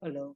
Hello.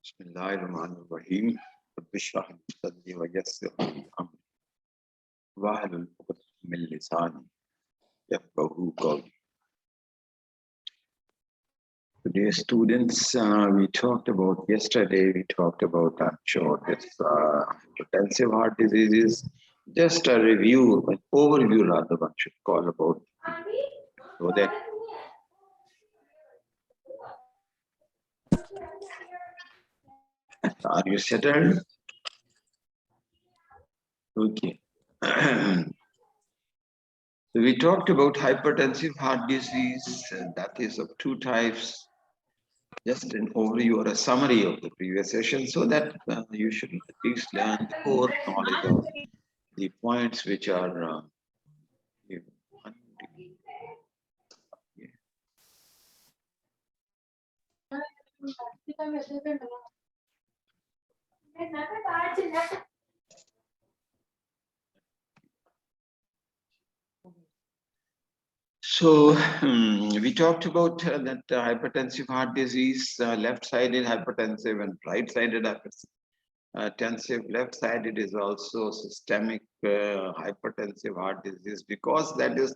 Bismillahirrahmanirrahim. Rabbi shrah li sadri wa yassir li amri wahlul 'uqdatan min lisani yafqahu qawli. Today, students, yesterday we talked about, I'm sure, this hypertensive heart diseases. Just a review, an overview rather, one should call about. So that are you settled? Okay. So we talked about hypertensive heart disease, that is of two types. Just an overview or a summary of the previous session so that you should at least learn the core knowledge of the points which are So we talked about that hypertensive heart disease, left-sided hypertensive and right-sided hypertensive. Left-sided is also systemic hypertensive heart disease because that is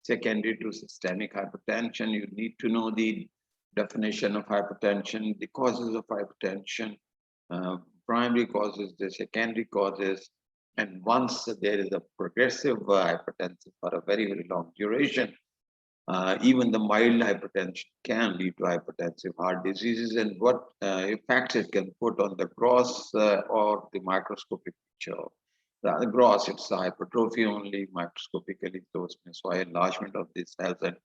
secondary to systemic hypertension. You need to know the definition of hypertension, the causes of hypertension, primary causes, the secondary causes, and once there is a progressive hypertension for a very, very long duration, even the mild hypertension can lead to hypertensive heart diseases, and what effects it can put on the gross or the microscopic picture. The gross, it's hypertrophy only, microscopically, so उसमें soil enlargement of the cells and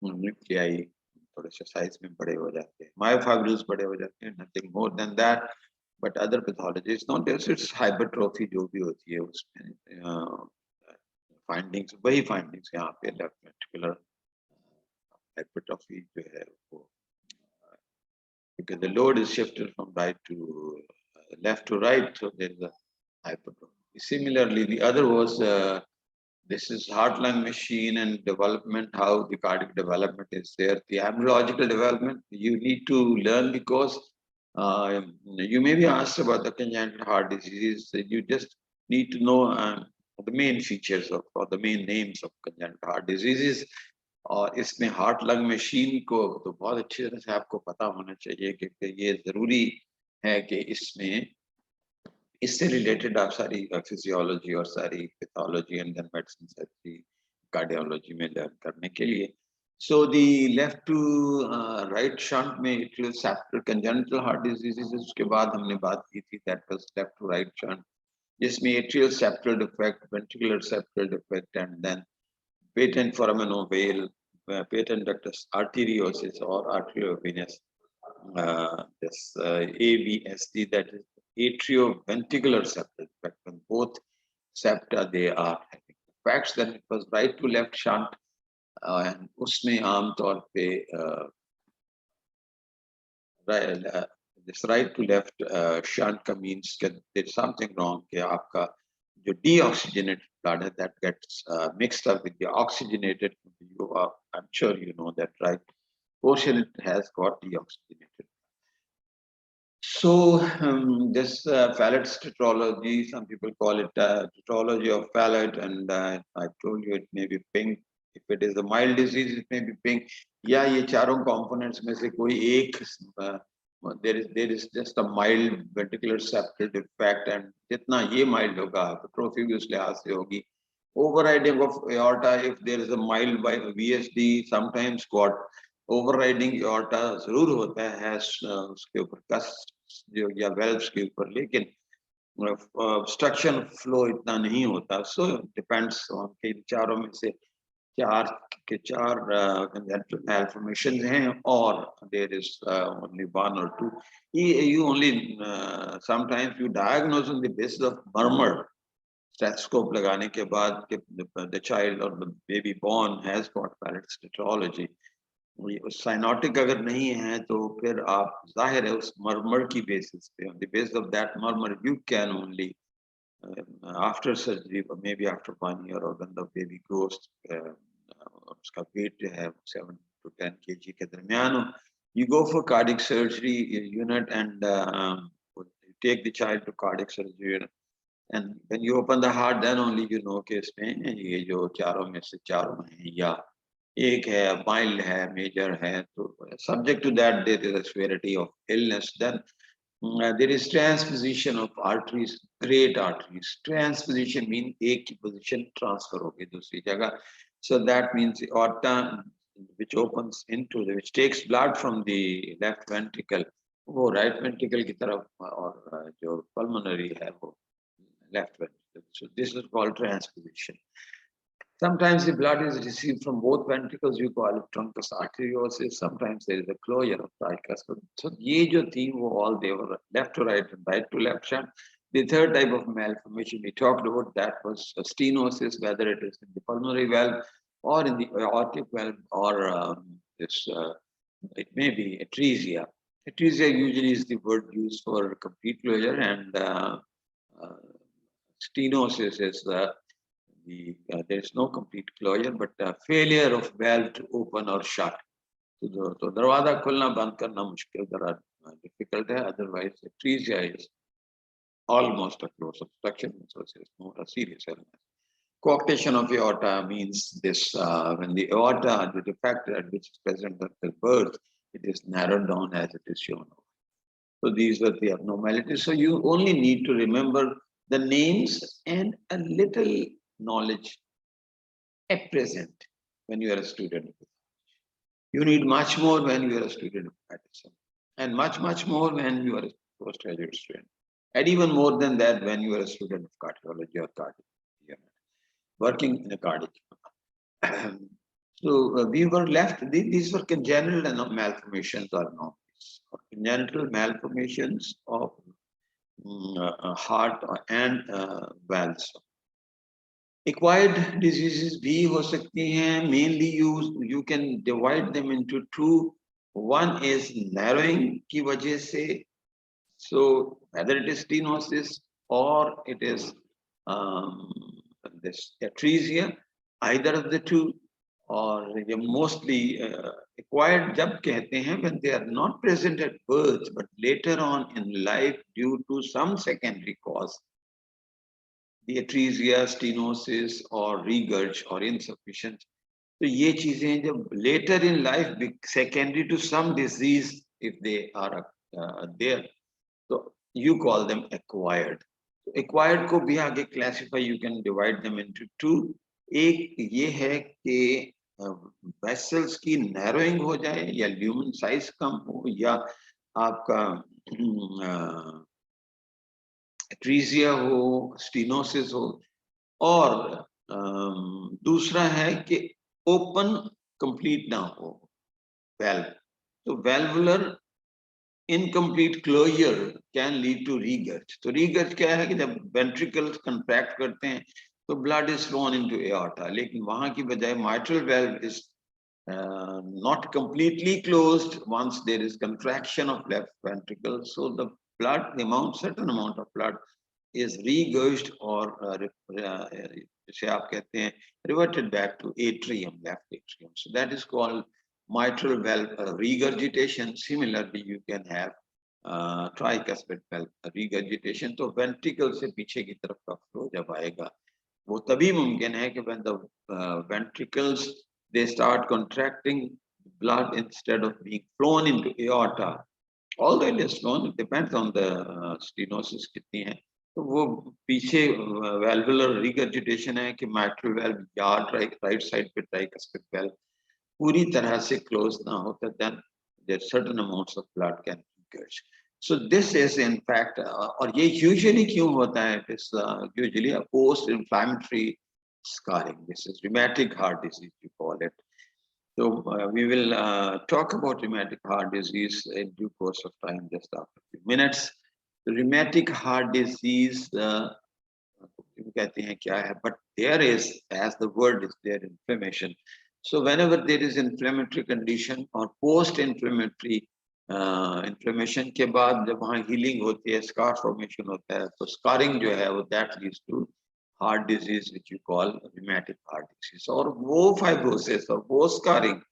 nuclei थोड़े से size में बड़े हो जाते हैं, myofibrils बड़े हो जाते हैं, nothing more than that. But other pathologies, not just it's hypertrophy जो भी होती है उसमें findings, वही findings यहाँ पे left ventricular hypertrophy जो है वो because the load is shifted from right to left to right, so there is a hypertrophy. Similarly, the other was this is heart-lung machine and development, how the cardiac development is there. The embryological development you need to learn because you may be asked about the congenital heart disease. You just need to know the main features of or the main names of congenital heart diseases. और इसमें heart lung machine को तो बहुत अच्छी तरह से आपको पता होना चाहिए कि ये जरूरी है कि इसमें इससे रिलेटेड आप सारी फिजियोलॉजी और सारी पैथोलॉजी एंड देन मेडिसिन सारी कार्डियोलॉजी में लर्न करने के लिए so the left to right shunt में atrial septal congenital heart diseases उसके बाद हमने बात की थी that was left to right shunt जिसमें atrial septal defect ventricular septal defect and then patent foramen veil, patent ductus arteriosus or arteriovenous, this AVSD, that is atrioventricular septal defect. When both septa they are having defects, then it was right to left shunt, and उसमें आम तौर पे this right to left shunt का means that there's something wrong कि आपका जो deoxygenated blood that gets mixed up with the oxygenated. I'm sure you know that, right? Portion it has got deoxygenated. So this Fallott's tetralogy, some people call it tetralogy of Fallot, and I told you it may be pink. If it is a mild disease, it may be pink. Yeah, ये चारों components में से कोई एक there is just a mild ventricular septal defect, and जितना ये mild होगा, hypertrophy भी उस लिहाज से होगी. Overriding of aorta, if there is a mild VSD, sometimes got overriding aorta जरूर होता है उसके ऊपर कस जो या valves के ऊपर, लेकिन obstruction flow इतना नहीं होता. So depends on के चारों में से चार congenital malformations हैं, or there is only one or two. You only sometimes you diagnose on the basis of murmur. Stethoscope लगाने के बाद the child or the baby born has got Fallott's tetralogy. Cyanotic अगर नहीं है तो फिर आप जाहिर है उस मरमर की बेसिस पे, on the basis of that murmur you can only after surgery or maybe after 1 year or when the baby grows उसका weight है 7 to 10 kg के दरमियान, you go for cardiac surgery unit and you take the child to cardiac surgery unit, and when you open the heart then only you know कि इसमें ये जो चारों में से चारों हैं या एक है mild है major है, तो subject to that there is a severity of illness. Then there is transposition of arteries, great arteries. Transposition means एक की position transfer होगी दूसरी जगह. So that means the aorta which opens into which takes blood from the left ventricle वो right ventricle की तरफ, और जो pulmonary है वो left ventricle. So this is called transposition. Sometimes the blood is received from both ventricles, you call it truncus arteriosus. Sometimes there is a closure of tricuspid. So ये जो थी वो all they were left to right and right to left shunt. The third type of malformation we talked about, that was stenosis, whether it is in the pulmonary valve or in the aortic valve, or it may be atresia. Atresia usually is the word used for complete closure, and stenosis is there is no complete closure, but failure of valve to open or shut. तो दरवाजा खुलना बंद करना मुश्किल difficult है. Otherwise, atresia is almost a close obstruction, so it's not a serious illness. Coarctation of aorta means this when the aorta, the defect at which is present at the birth, it is narrowed down as it is shown. So these are the abnormalities. So you only need to remember the names and a little knowledge at present when you are a student. You need much more when you are a student of medicine, and much more when you are a postgraduate student, and even more than that when you are a student of cardiology or cardiac, working in a cardiac. So we were left, these were congenital malformations or anomalies, or congenital malformations of heart and valves. Acquired diseases भी हो सकती हैं. Mainly you can divide them into two. One is narrowing की वजह से, so whether it is stenosis or it is this atresia, either of the two, or mostly acquired जब कहते हैं when they are not present at birth but later on in life due to some secondary cause. The atresia, stenosis, or regurg, or insufficient. So ये चीजें जब later in life secondary to some disease, if they are there, so you call them acquired. So acquired को भी आगे classify, you can divide them into two. एक ये है कि vessels की narrowing हो जाए, या lumen size कम हो, या आपका atresia हो, stenosis हो, और दूसरा है कि open complete ना हो valve. So valvular incomplete closure can lead to regurg. तो regurg क्या है कि जब ventricles contract करते हैं तो blood is flown into aorta, लेकिन वहां की बजाय mitral valve is not completely closed once there is contraction of left ventricle. So the blood, certain amount of blood is regurged or जिसे आप कहते हैं reverted back to atrium, left atrium. So that is called mitral valve regurgitation. Similarly, you can have tricuspid valve regurgitation. तो ventricle से पीछे की तरफ का flow जब आएगा, वो तभी मुमकिन है कि when the ventricles they start contracting, blood instead of being flown into aorta, although it is flown, it depends on the stenosis कितनी है. तो वो पीछे valvular regurgitation है कि mitral valve या right side पे tricuspid valve पूरी तरह से close ना होता, then there certain amounts of blood can regurgitate. So this is in fact, और ये usually क्यों होता है? It is usually a post-inflammatory scarring. This is rheumatic heart disease, you call it. So we will talk about rheumatic heart disease in due course of time, just after a few minutes. The rheumatic heart disease, but there is, as the word is there, inflammation. So whenever there is inflammatory condition or post-inflammatory inflammation के बाद जब वहाँ healing होती है, scar formation होता है, तो scarring जो है वो that leads to heart disease, which you call rheumatic heart disease. और वो fibrosis or वो scarring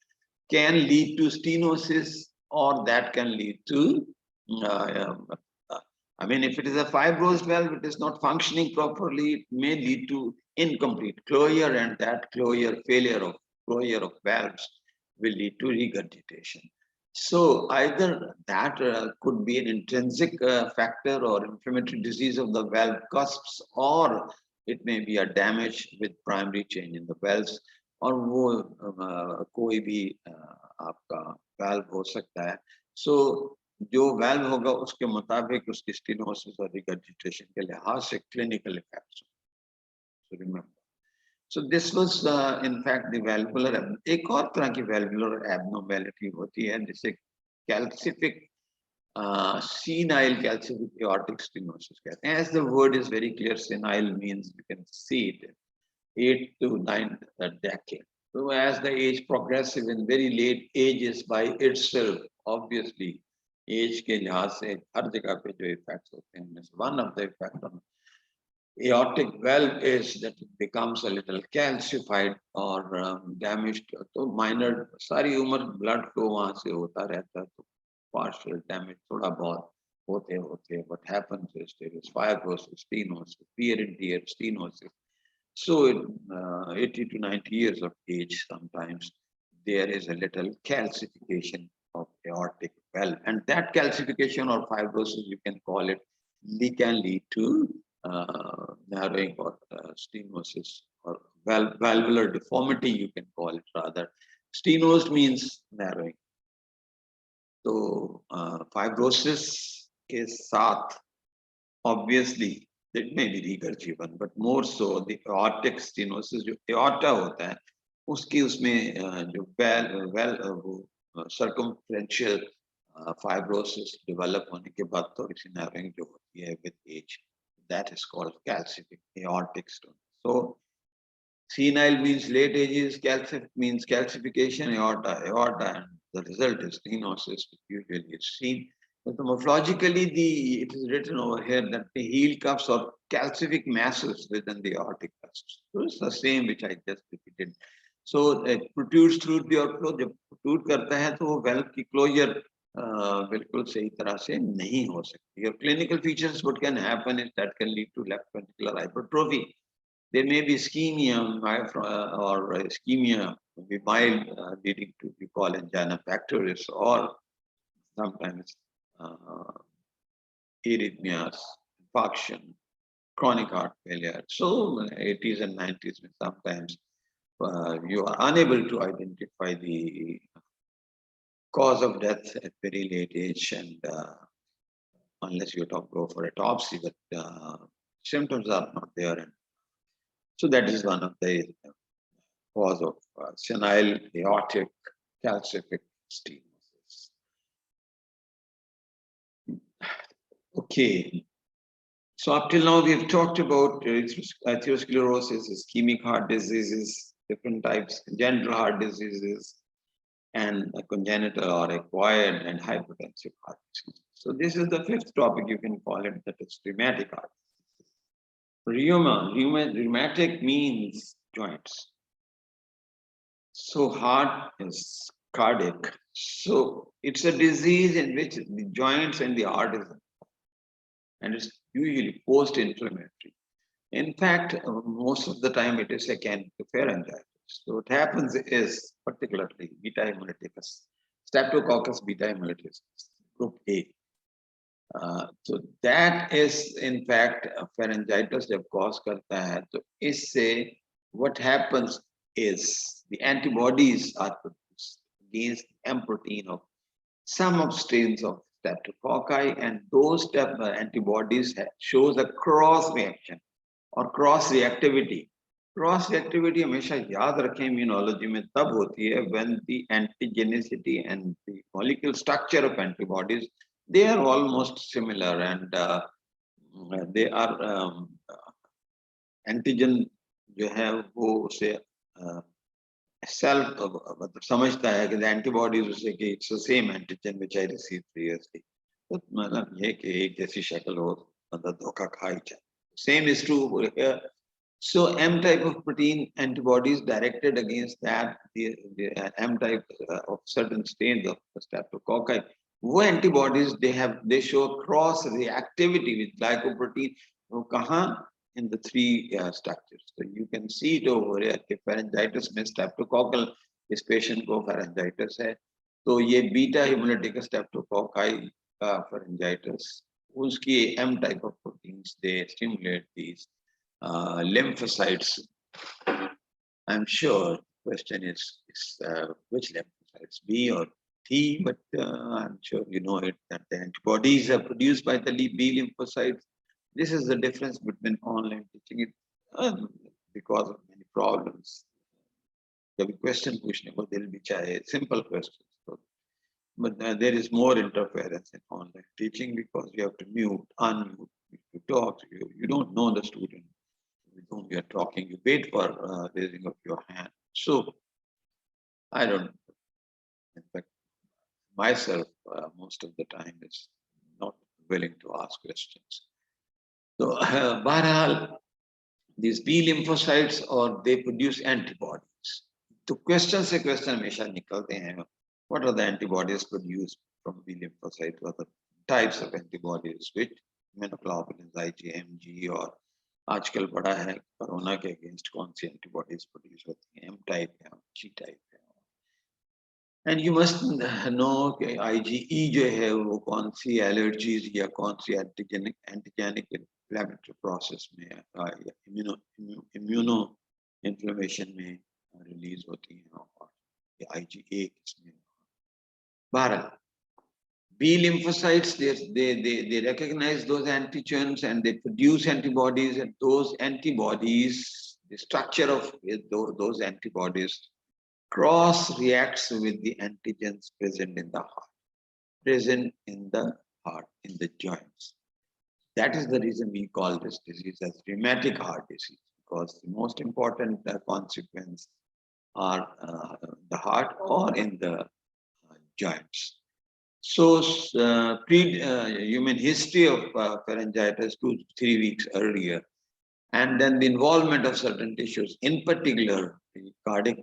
can lead to stenosis, or that can lead to I mean, if it is a fibrosed valve, it is not functioning properly, it may lead to incomplete closure, and that closure, failure of closure of valves will lead to regurgitation. So either that could be an intrinsic factor or inflammatory disease of the valve cusps, or it may be a damage with primary change in the valves, और वो कोई भी आपका valve हो सकता है. So जो valve होगा उसके मुताबिक उसकी stenosis और regurgitation के लिहाज से clinical effects. So remember. So this was in fact the valvular. एक और तरह की valvular abnormality होती है जिसे calcific senile calcific aortic stenosis कहते हैं. As the word is very clear, senile means you can see it 8 to 9 decade. So as the age progressive in very late ages by itself, obviously age के लिहाज से हर जगह पे जो effects होते हैं, one of the effects on aortic valve is that it becomes a little calcified or damaged. तो minor सारी उम्र blood flow वहाँ से होता रहता है, तो partial damage थोड़ा बहुत होते. What happens is there is fibrosis, stenosis, wear and tear, stenosis. So in 80 to 90 years of age, sometimes there is a little calcification of aortic valve, and that calcification or fibrosis, you can call it, can lead to narrowing or stenosis or valvular deformity, you can call it rather. Stenosed means narrowing. So fibrosis के साथ, obviously, it may be regurgitation, but more so the aortic stenosis, जो aorta होता है, उसकी उसमें जो circumferential fibrosis develop होने के बाद थोड़ी सी narrowing जो होती है with age, that is called calcific aortic stenosis. So senile means late ages, calcific means calcification aorta, and the result is stenosis, which usually is seen. But morphologically, it is written over here that the heel cuffs are calcific masses within the aortic cusps. So it's the same which I just repeated. So it protrudes through the aortic flow. जब protrude करता है तो वो valve की closure बिल्कुल सही तरह से नहीं हो सकती. Your clinical features, what can happen is that can lead to left ventricular hypertrophy. There may be ischemia or ischemia, may be mild, leading to we call angina pectoris, or sometimes arrhythmias, infarction, chronic heart failure. So 80s and 90s, sometimes you are unable to identify the cause of death at very late age, and unless you go for autopsy, but symptoms are not there. And so that is one of the cause of senile aortic calcific stenosis. Okay. So up till now, we have talked about atherosclerosis, ischemic heart diseases, different types, congenital heart diseases, and a congenital or acquired and hypertensive heart disease. So this is the fifth topic, you can call it, that is rheumatic heart disease. Rheumatic means joints. So heart is cardiac. So it's a disease in which the joints and the heart is, and it's usually post-inflammatory. In fact, most of the time it is akin to pharyngitis. So what happens is particularly beta hemolyticus, Streptococcus beta hemolyticus, group A. So that is in fact pharyngitis जब cause करता है, तो इससे what happens is the antibodies are produced against M protein of some of strains of streptococci, and those antibodies shows a cross reaction और cross reactivity. Cross reactivity हमेशा याद रखें immunology में तब होती है when the antigenicity and the molecular structure of antibodies, they are almost similar, and they are antigen जो है वो उसे सेल्फ मतलब समझता है कि एंटीबॉडीज उसे कि it's the same antigen which I receive previously. तो मतलब ये कि एक जैसी शक्ल हो मतलब धोखा खा ही जाए. Same is true here. So M type of protein antibodies directed against that, the M type of certain strains of streptococci, वो antibodies they show cross reactivity with glycoprotein. वो कहाँ? In the three structures. So you can see it over here. कि pharyngitis में streptococcal इस patient को pharyngitis है, तो ये beta hemolytic streptococci का pharyngitis. उसकी M type of proteins, they stimulate these lymphocytes. I'm sure question is which lymphocytes, B or T, but I'm sure you know it, that the antibodies are produced by the B lymphocytes. This is the difference between online teaching it because of many problems. The question पूछने को दिल भी चाहे, simple questions. But there is more interference in online teaching because you have to mute, unmute. If you talk, you don't know the student with whom you are talking. You wait for raising of your hand. So I don't. In fact, myself most of the time is not willing to ask questions. So, Bahral, these B lymphocytes or they produce antibodies. तो question से question हमेशा निकलते हैं. What are the antibodies produced from B lymphocyte? What are the types of antibodies? Which immunoglobulins, IgM, G, और आजकल पढ़ा है corona के अगेंस्ट कौन सी एंटीबॉडीज प्रोड्यूस होती हैं, M type है, G type है. And you must know कि IgE जो है वो कौन सी एलर्जीज या कौन सी एंटीजेनिक inflammatory process में या इम्यूनो इन्फ्लेमेशन में रिलीज होती हैं, और IgA इसमें. Bharat, B lymphocytes, they recognize those antigens and they produce antibodies, and those antibodies, the structure of those antibodies cross reacts with the antigens present in the heart, in the joints. That is the reason we call this disease as rheumatic heart disease, because the most important consequence are the heart or in the joints. So human history of pharyngitis 2 to 3 weeks earlier, and then the involvement of certain tissues, in particular the cardiac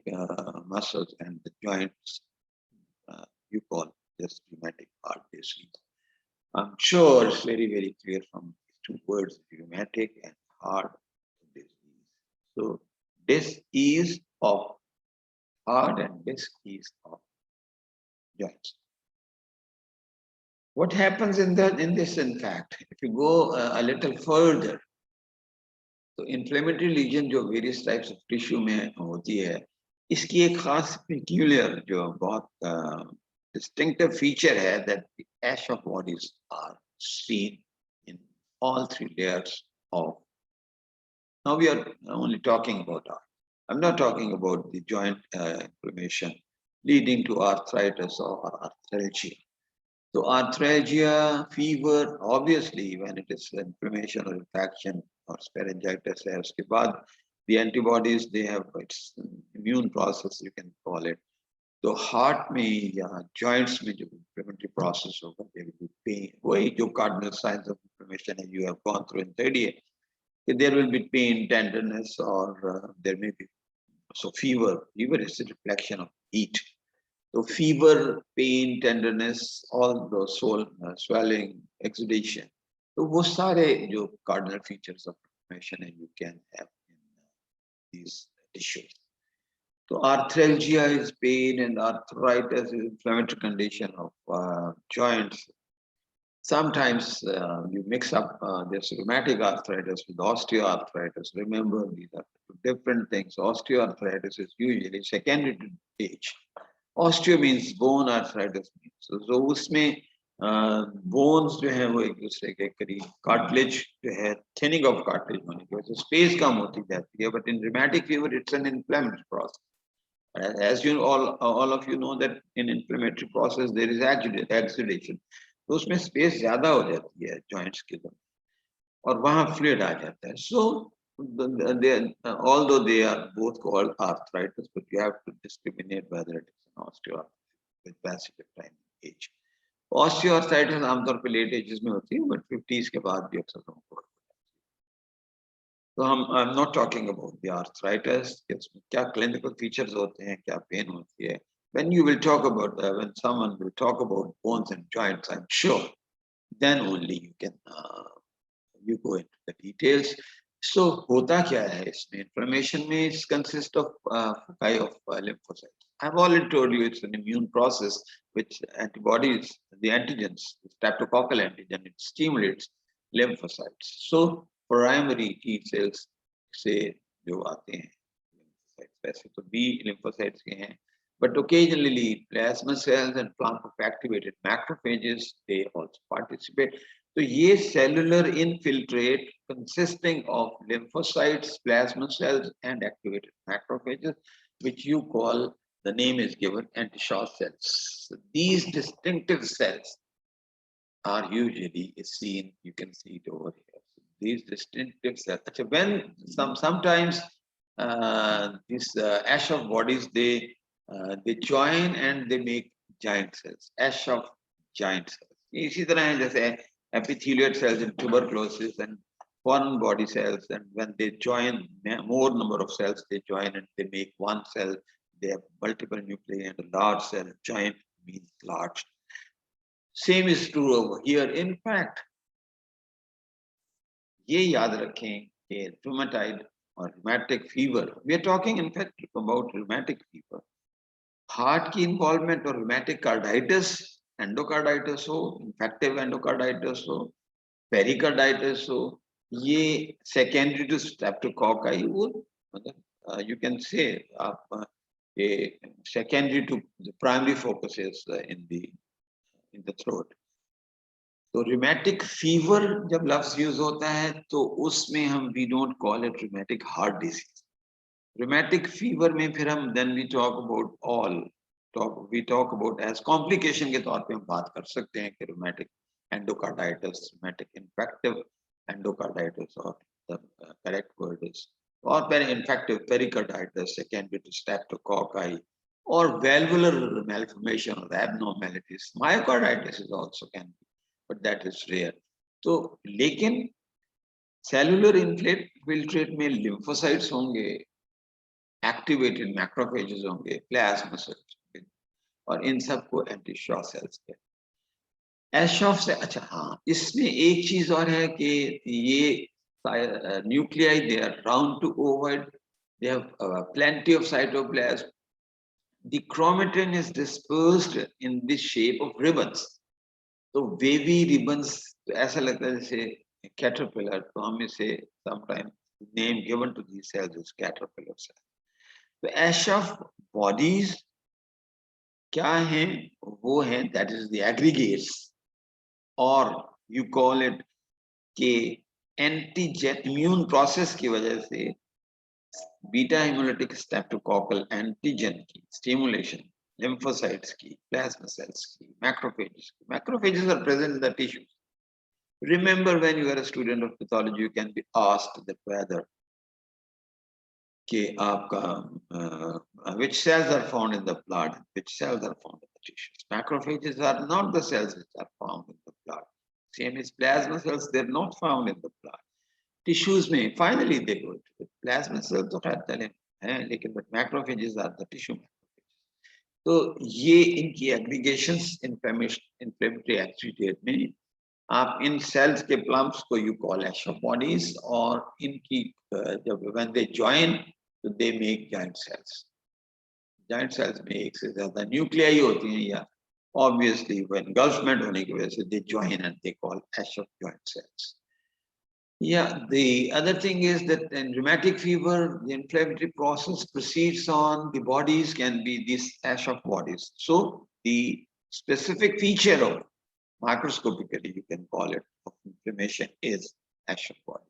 muscles and the joints, you call this rheumatic heart disease. I'm sure it's very, very clear from these two words, rheumatic and heart disease. So disease of heart and disease of joints. What happens in this, in fact, if you go a little further, तो inflammatory lesion जो various types of tissue में होती है, इसकी एक खास peculiar जो बहुत distinctive feature है that the ash of bodies are seen in all three layers of. Now we are only talking about heart. I'm not talking about the joint inflammation leading to arthritis or arthralgia. So arthralgia, fever, obviously when it is inflammation or infection or pharyngitis, उसके बाद the antibodies, they have its immune process, you can call it. तो heart में या joints में जो inflammatory process होगा, there will be pen. वही जो कार्डिनल साइंस ऑफ इन्फ्लेमेशन है, you have gone through in third year. There will be pain, tenderness, or there may be so fever. Fever is a reflection of heat. So fever, pain, tenderness, all those soul swelling, exudation. So वो सारे जो cardinal features of inflammation है, you can have in these tissues. So arthralgia is pain and arthritis is inflammatory condition of joints. Sometimes you mix up this rheumatic arthritis with osteoarthritis. Remember, these are two different things. Osteoarthritis is usually secondary to age. Osteo means bone, arthritis means. So उसमें bones जो है वो एक दूसरे के करीब, cartilage जो है thinning of cartilage होने की वजह से space कम होती जाती है. But in rheumatic fever, it's an inflammatory process. As you all of you know that in inflammatory process there is exudation. तो उसमें स्पेस ज्यादा हो जाती है जॉइंट्स के अंदर और वहां फ्लूइड आ जाता है. सो although they are both called arthritis, but you have to discriminate whether it is an osteoarthritis with passage of time and age. Osteoarthritis आमतौर पे लेट एजेस में होती है, बट 50s के बाद भी अक्सर लोगों को. तो I'm not talking about the arthritis. क्या clinical features होते हैं, क्या pain होती है. When you will talk about when someone will talk about bones and joints, I'm sure, then only you can you go into the details. So होता क्या है इसमें? Inflammation में it consists of foci of lymphocytes. I've already told you it's an immune process which antibodies, the antigens, the streptococcal antigen, it stimulates lymphocytes. So primary T cells से जो आते हैं lymphocytes, वैसे तो B lymphocytes के हैं, but occasionally plasma cells and plasma-activated macrophages, they also participate. So ये cellular infiltrate consisting of lymphocytes, plasma cells and activated macrophages, which you call, the name is given, anti-Shaw cells. So these distinctive cells are usually seen, you can see it over here. So these distinctive cells. When sometimes these ash of bodies, they join and they make giant cells, ash of giant cells. इसी तरह है जैसे epithelial cells in tuberculosis and foreign body cells, and when they join, more number of cells they join and they make one cell. They have multiple nuclei and a large cell. Giant means large. Same is true over here. In fact, ये याद रखें कि rheumatoid or rheumatic fever, we are talking in fact about rheumatic fever. Heart की involvement और rheumatic carditis, endocarditis हो, infective endocarditis हो, pericarditis हो, ये secondary to streptococci वो, you can say आप ये secondary to the primary focus is in the throat. तो rheumatic fever जब लफ्ज यूज होता है तो उसमें हम we don't call it rheumatic heart disease. Rheumatic fever में फिर हम then we talk about we talk about as complication के तौर पे हम बात कर सकते हैं कि rheumatic endocarditis, rheumatic infective endocarditis, or the correct word is, or infective pericarditis, secondary to streptococci, or valvular malformation or abnormalities. Myocarditis is also can be, but that is rare. तो लेकिन cellular infiltrate में lymphocytes होंगे, activated macrophages होंगे, plasma cells होंगे, और इन सबको anti-Shaw cells कहते हैं. Shaw से अच्छा हाँ, इसमें एक चीज और है कि ये nuclei, they are round to ovoid, they have plenty of cytoplasm. The chromatin is dispersed in this shape of ribbons. तो wavy ribbons, ऐसा लगता है जैसे caterpillar, तो हम इसे sometimes name given to these cells is caterpillar cells. तो ash of bodies क्या हैं? वो हैं, that is the aggregates, or you call it कि antigen immune process की वजह से beta hemolytic streptococcal antigen की stimulation, lymphocytes की, plasma cells की, macrophages की. Macrophages are present in the tissues. Remember, when you are a student of pathology, you can be asked that whether कि आपका which cells are found in the blood, which cells are found in the tissues. Macrophages are not the cells which are found in the blood. Same as plasma cells, they're not found in the blood. Tissues में finally they go to the plasma cells तो खैर चले हैं लेकिन but macrophages are the tissue macrophages. तो ये इनकी aggregations inflammatory aggregate में आप इन cells के plumps को you call Aschoff bodies और इनकी जब when they join तो they make giant cells. Giant cells में एक से ज़्यादा nuclei होती हैं या obviously when engulfment होने की वजह से they join and they call Aschoff joint cells. Yeah, the other thing is that in rheumatic fever, the inflammatory process proceeds on, the bodies can be these Aschoff bodies. So the specific feature of microscopically, you can call it, of inflammation is Aschoff bodies.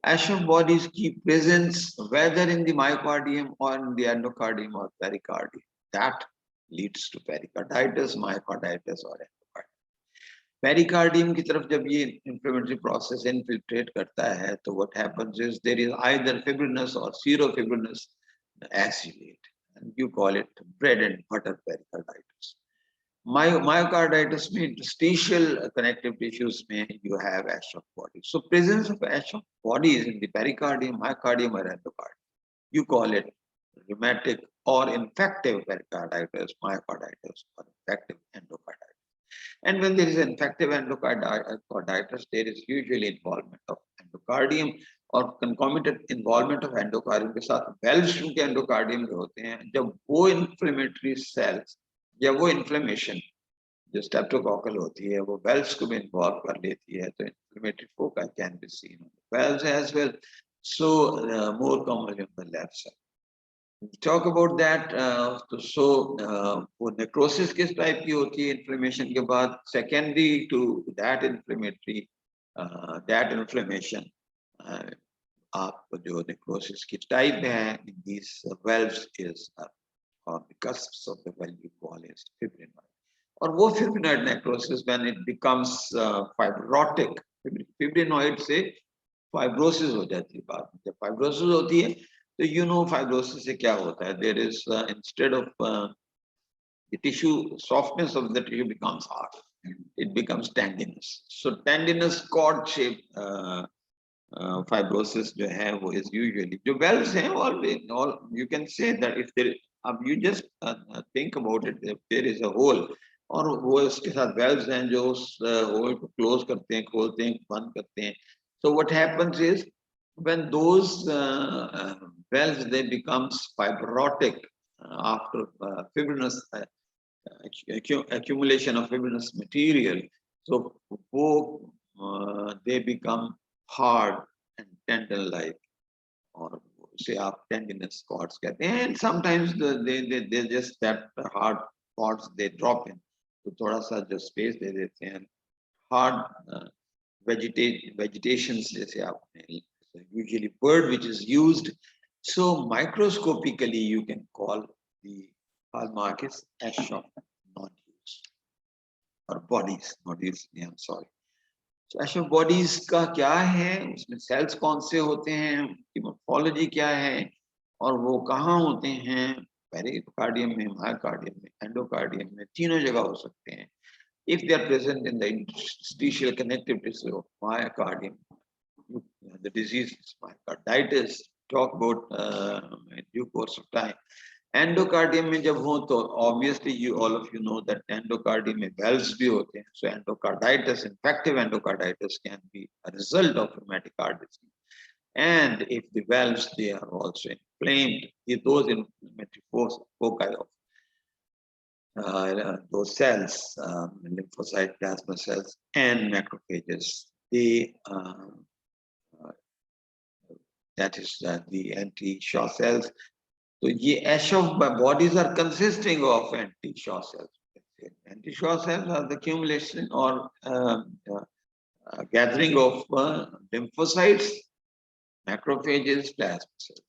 Aschoff bodies keep presence whether in the myocardium or in the endocardium or pericardium. That leads to pericarditis, myocarditis or endocarditis. Pericardium की तरफ जब ये inflammatory process infiltrate करता है तो what happens is there is either fibrinous or serofibrinous acidate and you call it bread and butter pericarditis. Myocarditis में interstitial connective tissues में you have Aschoff bodies. So presence of Aschoff bodies in the pericardium, myocardium or endocardium, you call it rheumatic or infective pericarditis, myocarditis or infective endocarditis. And when there is infective endocarditis, there is usually involvement of endocardium or concomitant involvement of endocardium के साथ valves के endocardium के होते हैं. जब वो inflammatory cells या वो inflammation जो streptococcal होती है वो valves को भी involve कर लेती है तो inflammatory foci can be seen on the valves as well. So more commonly on the left side. Talk about that. वो necrosis किस type की होती है inflammation के बाद secondary to that inflammatory that inflammation आपको जो necrosis की type है in these valves is on the cusps of the valve wall is fibrinoid. और वो fibrinoid necrosis when it becomes fibrotic, fibrinoid से fibrosis हो जाती है बाद में. जब fibrosis होती है तो you know fibrosis से क्या होता है? There is instead of the tissue, softness of the tissue becomes hard. It becomes tendinous. So tendinous cord shaped fibrosis जो है वो is usually जो valves हैं all you can say that if there you just think about it, if there is a hole और वो इसके साथ valves हैं जो उस hole को close करते हैं, खोलते हैं, बंद करते हैं. So what happens is when those valves they becomes fibrotic after fibrinous accumulation of fibrinous material, so they become hard and tendon-like, or say आप tendinous cords कहते हैं, and sometimes they just that hard cords they drop in, तो थोड़ा सा जो space दे देते हैं, hard vegetations जैसे आपने usually bird which is used. So microscopically you can call the hallmark is Aschoff nodules or bodies, nodules, yeah, I'm sorry. So Aschoff bodies का क्या है, उसमें cells कौन से होते हैं, की morphology क्या है और वो कहाँ होते हैं, pericardium में, myocardium में, endocardium में, तीनों जगह हो सकते हैं. If they are present in the interstitial connective tissue of myocardium, the disease is myocarditis. Talk about in due course of time. Endocardium में जब हो तो obviously all of you know that endocardium में valves भी होते हैं. So endocarditis, infective endocarditis can be a result of rheumatic heart disease. And if the valves they are also inflamed, if those inflammatory foci of those cells, lymphocyte plasma cells and macrophages, they that is the anti-Shaw cells. So the Aschoff bodies are consisting of anti-Shaw cells. Anti-Shaw cells are the accumulation or gathering of lymphocytes, macrophages, plasma cells.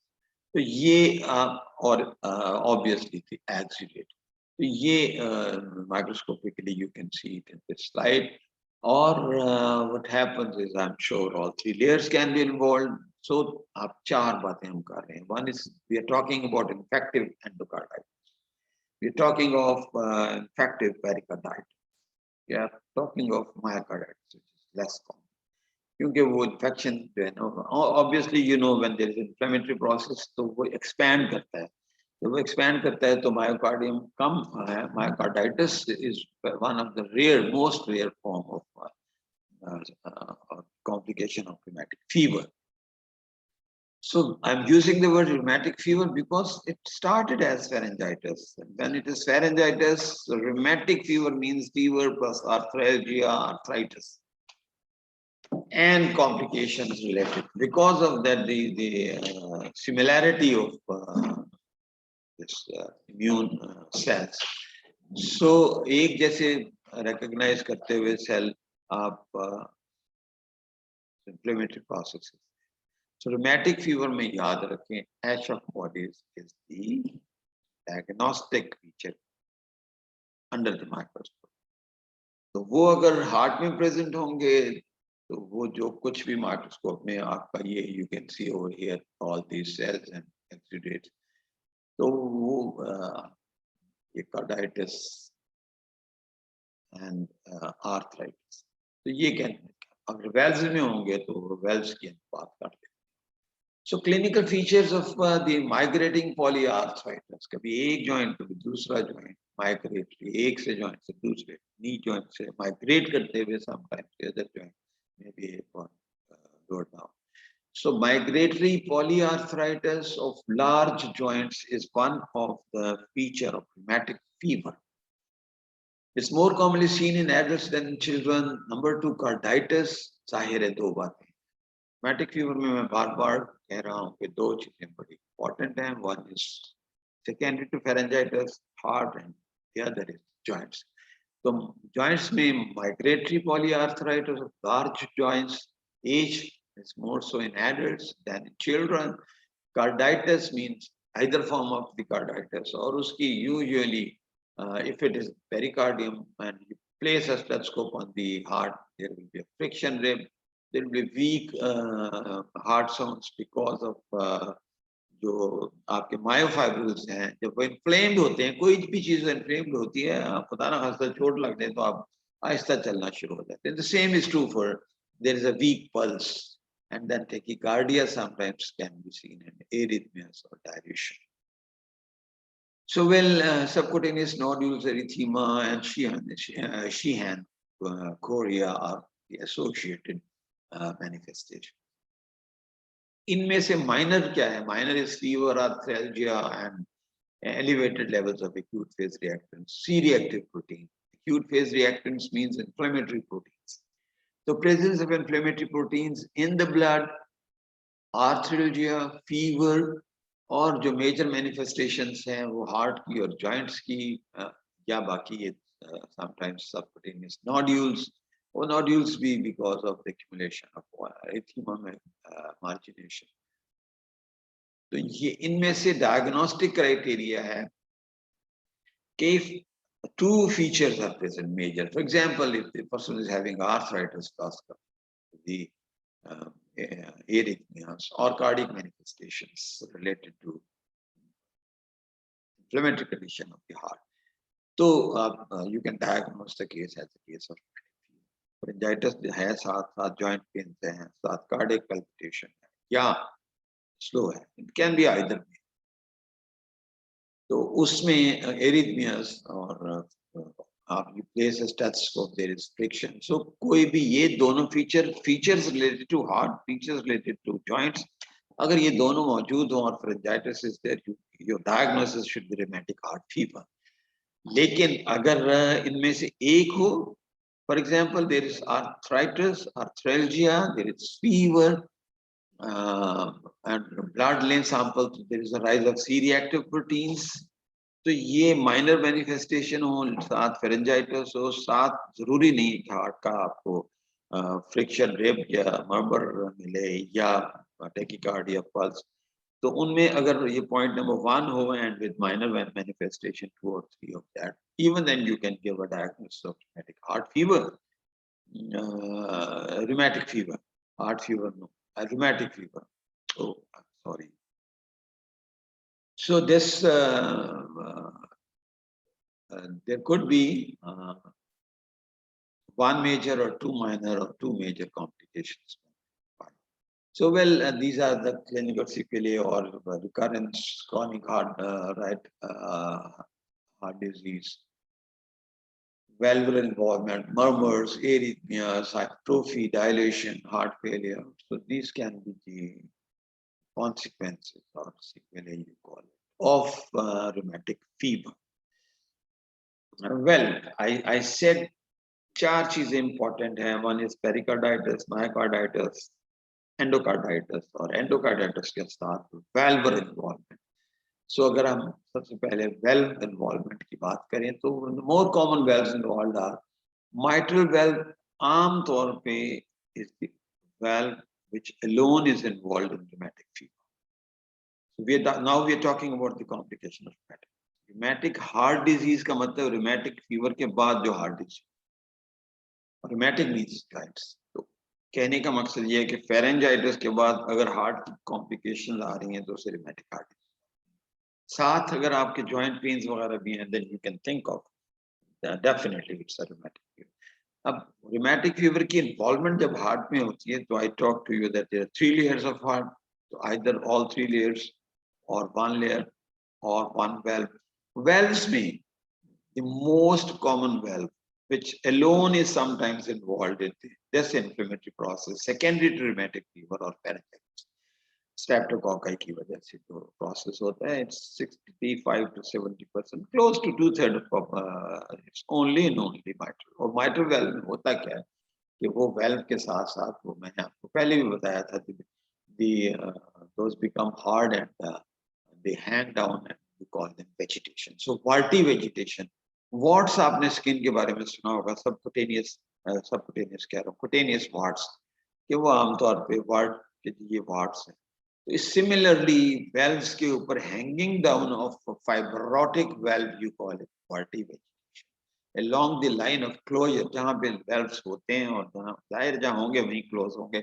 So ye or obviously the exudate. So ye microscopically you can see it in this slide. Or what happens is, I'm sure all three layers can be involved. So आप चार बातें हम कर रहे हैं. One is we are talking about infective endocarditis. We are talking of infective pericarditis. We are talking of myocarditis, which is less common. क्योंकि वो infection जो है ना, obviously you know when there is inflammatory process तो वो expand करता है. जब वो expand करता है तो myocardium कम है. Myocarditis is one of the rare, most rare form of complication of rheumatic fever. So I'm using the word rheumatic fever because it started as pharyngitis. And when it is pharyngitis, rheumatic fever means fever plus arthralgia, arthritis, and complications related. Because of that, the similarity of this immune cells. So, एक जैसे recognize करते हुए cell आप inflammatory processes. So rheumatic fever में याद रखें, ash of bodies is the diagnostic feature under the microscope. तो वो अगर heart में present होंगे, तो वो जो कुछ भी microscope में आपका ये you can see over here all these cells and exudates. तो वो ये carditis and arthritis. तो ये क्या? अगर valves में होंगे तो valves की बात करते हैं. So clinical features of the migrating polyarthritis. कभी एक joint कभी दूसरा joint migratory, एक से joint से दूसरे knee joint से migrate करते हुए sometimes the other joint may be lower down. So migratory polyarthritis of large joints is one of the feature of rheumatic fever. It's more commonly seen in adults than in children. Number two, carditis. जाहिर है दो बातें. Rheumatic fever में मैं बार-बार कह रहा हूँ कि दो चीजें बड़ी important हैं. One is secondary to pharyngitis, heart, and the other is joints. So joints में migratory polyarthritis of large joints, age is more so in adults than in children. Carditis means either form of the carditis, or उसकी usually if it is pericardium and you place a stethoscope on the heart, there will be a friction rib. There will be weak heart sounds because of जो आपके myofibrils हैं, जब वो inflamed होते हैं, कोई भी चीज इन्फ्लेम्ड होती है, खुदा ना खास्ता चोट लग जाए तो आप आहिस्ता चलना शुरू हो जाते हैं. The same is true for there is a weak pulse, and then tachycardia sometimes can be seen in arrhythmias or dilution. So, well, subcutaneous nodules, erythema, and Sheehan chorea are the associated manifestation. इनमें से minor क्या है? Minor is fever, arthralgia, and elevated levels of acute phase reactants, C-reactive protein. Acute phase reactants means inflammatory proteins. The presence of inflammatory proteins in the blood, arthralgia, fever, और जो major manifestations हैं वो heart की और joints की या बाकी sometimes subcutaneous nodules, or nodules be because of the accumulation of erythema में margination. तो ये इनमें से diagnostic criteria है कि if two features are present major. For example, if the person is having arthritis plus the arrhythmias or cardiac manifestations related to inflammatory condition of the heart. So you can diagnose the case as a case of pharyngitis है, साथ joint pains हैं, साथ cardiac palpitation है, या slow है. It can be either way. तो उसमें arrhythmias और आप you place a stethoscope, there is friction. So कोई भी ये दोनों features related to heart, features related to joints, अगर ये दोनों मौजूद हो और pharyngitis is there, your diagnosis should be rheumatic heart fever. लेकिन अगर इनमें से एक हो, for example, there is arthritis, arthralgia, there is fever, and blood lens sample, there is a rise of C-reactive proteins. तो ये minor manifestation हो, साथ pharyngitis हो, साथ जरूरी नहीं कि heart का आपको friction rib या murmur मिले या tachycardia pulse. तो उनमें अगर ये point number 1 हो and with minor manifestation 2 or 3 of that, even then you can give a diagnosis of rheumatic heart fever, rheumatic fever, heart fever no, rheumatic fever. Oh, I'm sorry. So this there could be one major or two minor or two major complications. So, well, these are the clinical sequelae or recurrence, chronic heart disease, valvular involvement, murmurs, arrhythmias, hypertrophy, dilation, heart failure. So these can be the consequences or sequelae, you call it, of rheumatic fever. Well, I said charge is important. One is pericarditis, myocarditis, endocarditis or endocarditis के साथ valvular involvement. So अगर हम सबसे पहले valve involvement की बात करें तो the more common valves involved are mitral valve. आम तौर पे is the valve which alone is involved in rheumatic fever. So now we are talking about the complication of rheumatic. Rheumatic heart disease का मतलब rheumatic fever के बाद जो heart disease. Rheumatic means guides. तो कहने का मकसद ये है कि फेरेंजाइटिस के बाद अगर हार्ट की कॉम्प्लिकेशन आ रही हैं तो उसे rheumatic heart disease. साथ अगर आपके जॉइंट पेन्स वगैरह भी हैं then you can think of definitely it's a rheumatic fever. अब rheumatic fever की involvement जब heart में होती है तो I talk to you that there are 3 layers of heart. So either all 3 layers or 1 layer or one valve. Valves में the most common valve which alone is sometimes involved in this inflammatory process, secondary to rheumatic fever or pharyngitis. Streptococci की वजह से जो process होता है, it's 65 to 70%, close to 2/3 of it's only and only mitral. और mitral valve में होता क्या है कि वो valve के साथ साथ वो मैंने आपको पहले भी बताया था those become hard and they hang down and we call them vegetation. So vertivegetation. वार्ड्स आपने स्किन के बारे में सुना होगा सबकुटेनियस कह रहा हूँ कुटेनियस वार्ड्स कि वो आमतौर पे वार्ड के ये वार्ड्स हैं तो सिमिलरली वेल्व्स के ऊपर hanging down of fibrotic valve you call it wart vegetation along the line of closure जहाँ पे वेल्व्स होते हैं और जहाँ जाहिर जहाँ होंगे वहीं क्लोज होंगे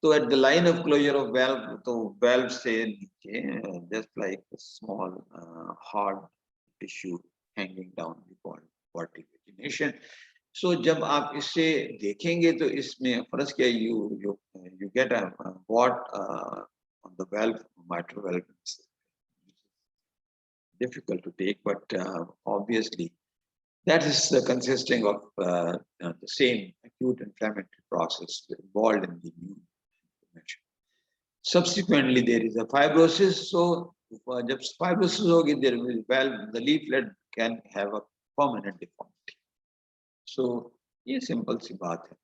तो at the line of closure of valve तो वेल्व से नीचे just like a small hard tissue hanging down we call vertigination. So जब आप इसे देखेंगे तो इसमें फर्ज क्या you get a what on the valve mitral valve difficult to take but obviously that is consisting of the same acute inflammatory process involved in the immune inflammation. Subsequently there is a fibrosis so जब fibrosis होगी there will valve the leaflet can have a permanent deformity. So ये simple सी बात है.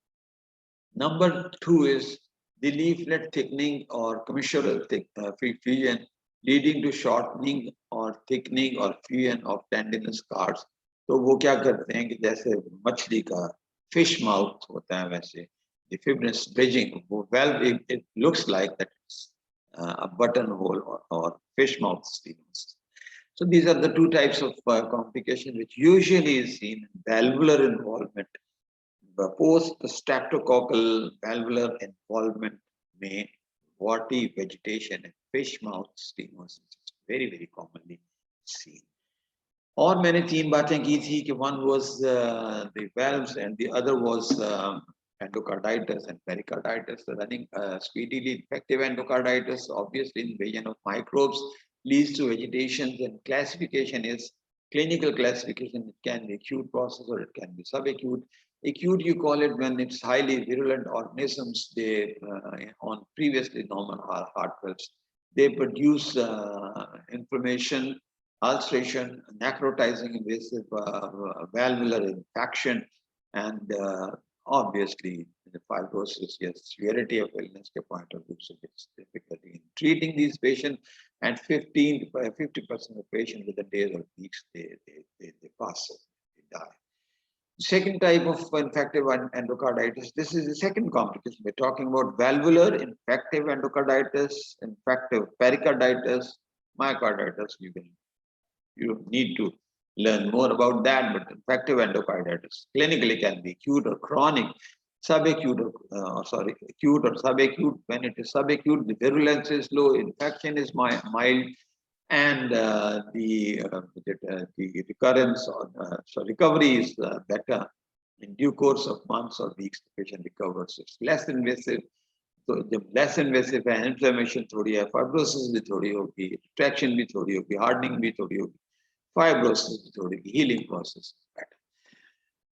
Number 2 is the leaflet thickening or commissural fusion leading to shortening or thickening or fusion of tendinous cards. तो वो क्या करते हैं कि जैसे मछली का fish mouth होता है वैसे the fibrous bridging वो valve it looks like that it's a buttonhole or fish mouth stenosis. So these are the two types of complication which usually is seen in valvular involvement. The post-streptococcal valvular involvement may vertivegetation and fish mouth stenosis is very commonly seen. और मैंने 3 बातें की थी कि one was the valves and the other was endocarditis and pericarditis. The running speedily infective endocarditis, obviously invasion of microbes leads to vegetations and classification is clinical classification. It can be acute process or it can be subacute. Acute you call it when it's highly virulent organisms they on previously normal heart valves. They produce inflammation, ulceration, necrotizing invasive valvular infection and obviously the fibrosis, yes, severity of illness के point of view so it's difficulty in treating these patients and 50% of patients within days or weeks they pass it, they die. Second type of infective endocarditis, this is the second complication. We're talking about valvular infective endocarditis, infective pericarditis, myocarditis. You don't need to learn more about that, but infective endocarditis clinically can be acute or chronic. subacute, acute or subacute. When it is subacute, the virulence is low, infection is mild, and the recurrence or recovery is better. In due course of months or weeks, the patient recovers. It's less invasive. तो जब less invasive है, inflammation थोड़ी है, fibrosis भी थोड़ी होगी, retraction भी थोड़ी होगी, हार्डनिंग भी थोड़ी होगी, फाइब्रोसिस भी थोड़ी होगी, healing process better.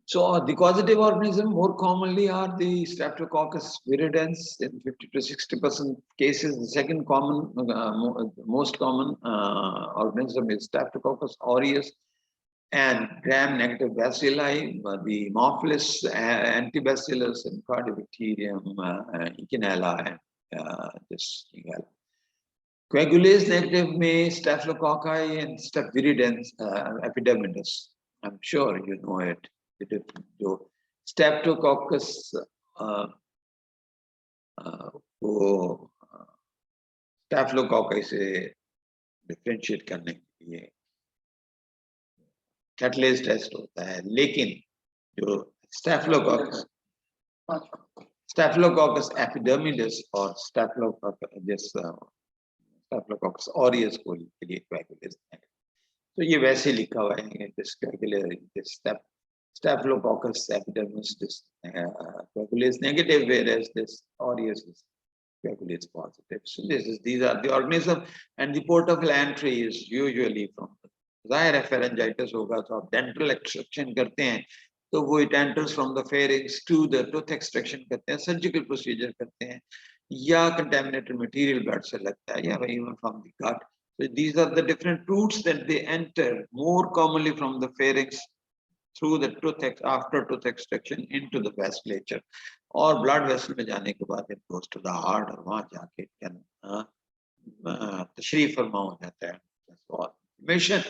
So the causative organism more commonly are the Streptococcus viridans in 50 to 60% cases. The second common, most common organism is Streptococcus aureus and gram-negative bacilli, the Haemophilus antibacillus and Cardibacterium, Echinella, and this coagulase negative may Staphylococci and Strep viridans, epidermidis. I'm sure you know it. जो Streptococcus को Staphylococci से differentiate करने के लिए catalase test होता है, लेकिन जो Staphylococcus epidermidis और Staphylococcus aureus को के लिए coagulase negative. तो ये वैसे लिखा हुआ है, this Staphylococcus epidermidis coagulase negative, whereas this aureus is coagulase positive. So these are the organism, and the port of entry is usually from जाहिर है pharyngitis होगा तो आप dental extraction करते हैं, तो वो it enters from the pharynx to the tooth extraction करते हैं, surgical procedure करते हैं, या contaminated material blood से लगता है, या even from the gut. So these are the different routes that they enter, more commonly from the pharynx through the tooth after tooth extraction into the vasculature, और blood vessel में जाने के बाद it goes to the heart, और वहाँ जाके can तशरीफ फरमा हो जाता है. That's all. Mission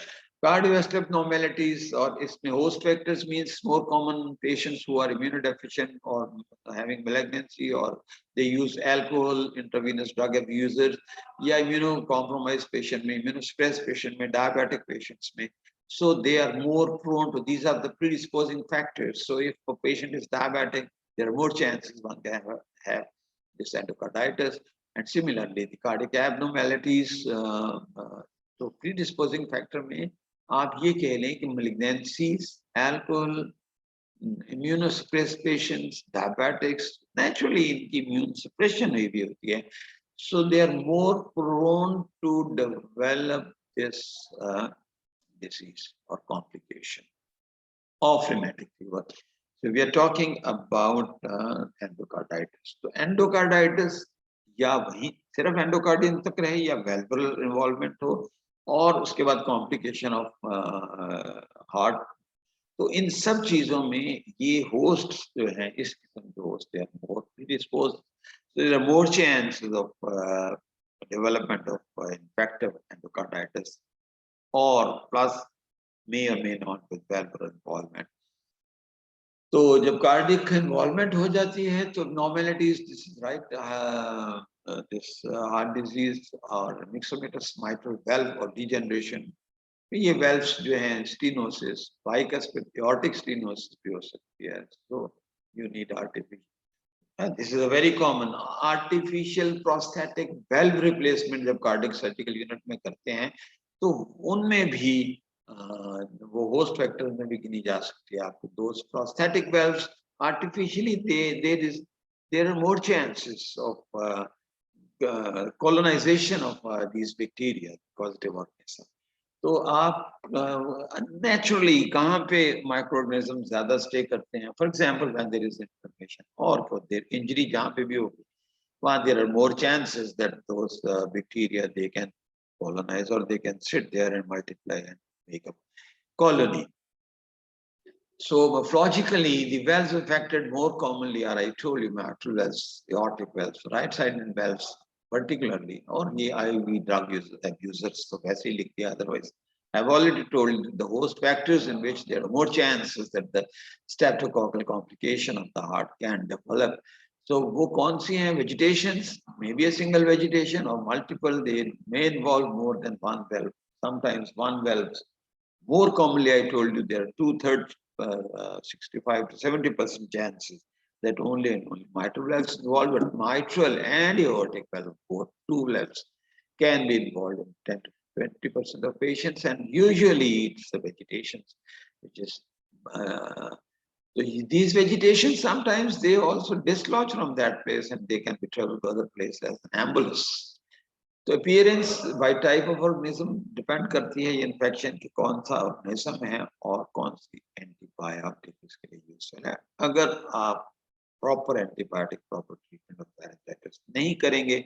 cardiovascular abnormalities or host factors means more common patients who are immunodeficient or having malignancy, or they use alcohol, intravenous drug abusers, या immunocompromised patient में, immunosuppressed patient में, diabetic patients में. So they are more prone to, these are the predisposing factors. So if a patient is diabetic, there are more chances one can have this endocarditis. And similarly, the cardiac abnormalities, तो predisposing factor में आप ये कह लें कि malignancies, alcohol, immunosuppressed patients, diabetics, naturally इनकी immune suppression हुई भी होती है. So they are more prone to develop this disease or complication of rheumatic fever. So we are talking about endocarditis. So endocarditis या वही सिर्फ एंडोकार्डियम तक रहे या वेल्वुलर इन्वॉल्वमेंट हो और उसके बाद कॉम्प्लिकेशन ऑफ हार्ट, तो इन सब चीजों में ये होस्ट जो है, इस किस्म के host they are more predisposed, so there are more chances of development of infective endocarditis और plus may or may not with valvular involvement. तो जब कार्डियक इन्वॉल्वमेंट हो जाती है तो normalities, this is right, this heart disease or myxomatous mitral valve or degeneration, ये valves जो हैं stenosis, bicuspid aortic stenosis भी हो सकती है. So you need artificial. This is a very common artificial prosthetic valve replacement जब cardiac surgical unit में करते हैं, तो उनमें भी वो host factors में भी गिनी जा सकती है. आपको those prosthetic valves artificially there are more chances of colonization of these bacteria, causative organisms. तो आप naturally कहाँ पे microorganisms ज़्यादा stay करते हैं? For example, when there is inflammation or for their injury जहाँ पे भी होगी, वहाँ there are more chances that those bacteria they can colonize or they can sit there and multiply and make a colony. So morphologically, the valves affected more commonly are, I told you, mitral valves, aortic valves, right-sided valves, particularly, or the IV drug abusers. So basically, otherwise, I've already told you the host factors in which there are more chances that the streptococcal complication of the heart can develop. So, wo kaun si hain vegetations? Maybe a single vegetation or multiple. They may involve more than one valve. Sometimes one valve. More commonly, I told you there are 2/3, 65 to 70% chances that only mitral valves involved, but mitral and aortic valve, both two valves, can be involved in 10 to 20% of patients, and usually it's the vegetations, which is so these vegetations sometimes they also dislodge from that place and they can be traveled to other places as an embolus. तो appearance by type of organism depend करती है infection की कौन सा organism है और कौन सी antibiotic इसके लिए यूज है. अगर आप proper antibiotic proper treatment of laryngitis नहीं करेंगे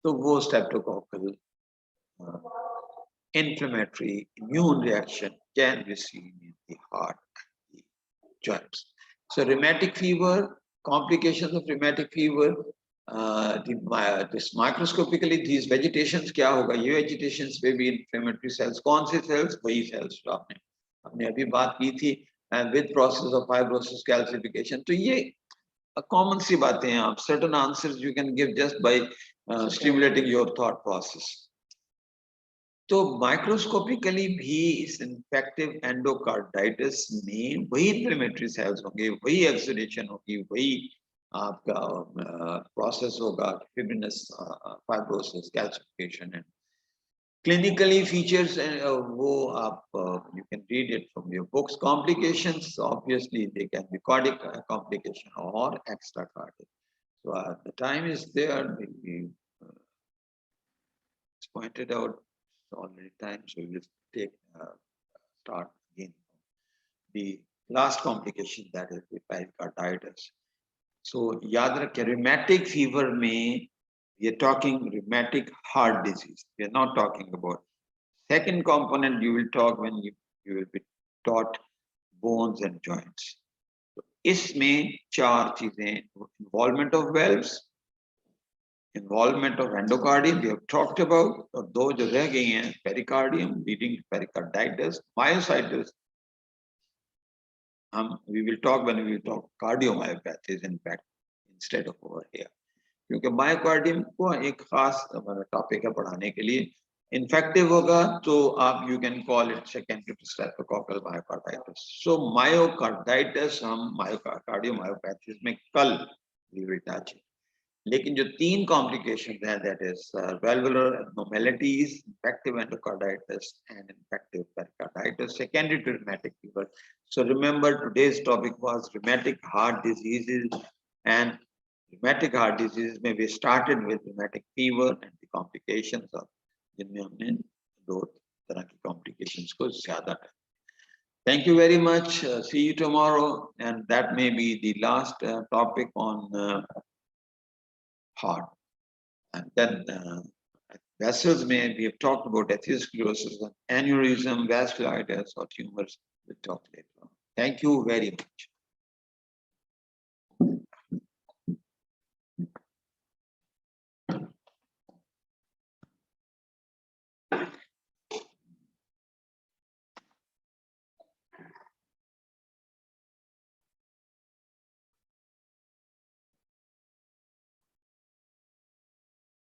तो वो streptococcal inflammatory immune reaction can be seen in the heart and the joints. So rheumatic fever, complications of rheumatic fever, this microscopically these vegetations क्या होगा, ये vegetations में भी inflammatory cells, कौन से cells, वही cells जो आपने अभी बात की थी, with process of fibrosis calcification. तो ये common सी बातें हैं, आप certain answers you can give just by stimulating your thought process. तो माइक्रोस्कोपिकली भी इस इन्फेक्टिव एंडोकार्डाइटिस में वही इन्फ्लेमेटरी सेल्स होंगे, वही एक्सुडेशन होगी, वही आपका प्रोसेस होगा, fibrinous fibrosis calcification and clinically features वो आप you can read it from your books. Complications obviously they can be cardiac complication और extra cardiac. So the time is there. It's pointed out already time, so we will take start again. The last complication, that is the pericarditis. So याद रखिए rheumatic fever में we are talking rheumatic heart disease. We are not talking about second component. You will talk when you will be taught bones and joints. So इसमें चार चीजें, involvement of valves, involvement of endocardium we have talked about, और दो जो रह गई हैं, pericardium leading to pericarditis, myositis we will talk when we will talk cardiomyopathies in fact instead of over here, क्योंकि myocardium को एक खास हमारा टॉपिक है पढ़ाने के लिए. इन्फेक्टिव होगा तो आप you can call it secondary to streptococcal myocarditis. So myocarditis हम cardiomyopathies में कल we will touch it. लेकिन जो तीन कॉम्प्लिकेशन है, that is valvular abnormalities, infective endocarditis and infective pericarditis secondary to rheumatic fever. So remember today's topic was rheumatic heart diseases, and rheumatic heart diseases में we started with rheumatic fever and the complications of जिनमें हमने दो तरह की complications को ज्यादा. Thank you very much. See you tomorrow, and that may be the last topic on heart. And then vessels may, we have talked about atherosclerosis, aneurysm, vasculitis or tumors. We'll talk later on. Thank you very much.